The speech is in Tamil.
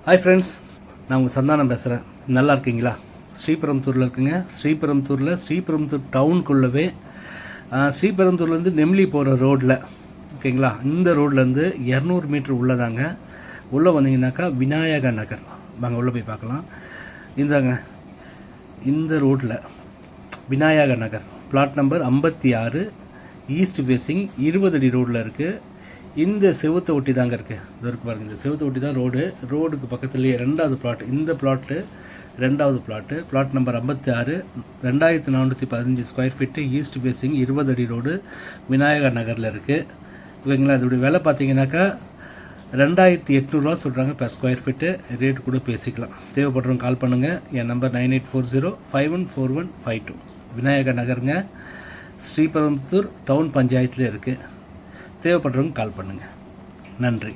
ஹாய் ஃப்ரெண்ட்ஸ், நான் உங்கள் சந்தானம் பேசுகிறேன். நல்லா இருக்கீங்களா? ஸ்ரீபெரும்புத்தூரில் இருக்குங்க. ஸ்ரீபெரும்புத்தூர் டவுனுக்குள்ளவே ஸ்ரீபெரும்புத்தூர்லேருந்து நெம்லி போகிற ரோட்டில் ஓகேங்களா. இந்த ரோட்லேருந்து 200 மீட்ரு உள்ளதாங்க. உள்ளே வந்தீங்கன்னாக்கா விநாயக நகர். வாங்க உள்ளே போய் பார்க்கலாம். இந்த ரோட்டில் விநாயக நகர் பிளாட் நம்பர் 56 ஈஸ்ட் ஃபேஸிங் 20 அடி ரோட்டில் இருக்குது. இந்த செவத்தை ஒட்டி தாங்க இருக்குது. இது இருக்குது பாருங்கள், இந்த செவத்தை ஒட்டி தான் ரோடுக்கு பக்கத்துலேயே ரெண்டாவது பிளாட். இந்த பிளாட்டு ரெண்டாவது plot number 56 2415 square feet east facing 20 அடி ரோடு விநாயகர் நகரில் இருக்குது. ஓகேங்களா. இதோடைய விலை பார்த்தீங்கன்னாக்கா 2800 சொல்கிறாங்க பெர் ஸ்கொயர் ஃபீட்டு. ரேட்டு கூட பேசிக்கலாம். தேவைப்படுறவங்க கால் பண்ணுங்கள். என் நம்பர் 9840514152. விநாயகர் நகருங்க, ஸ்ரீபெரும்புத்தூர் டவுன் பஞ்சாயத்தில் இருக்குது. தேவைப்படுறவங்க கால் பண்ணுங்கள். நன்றி.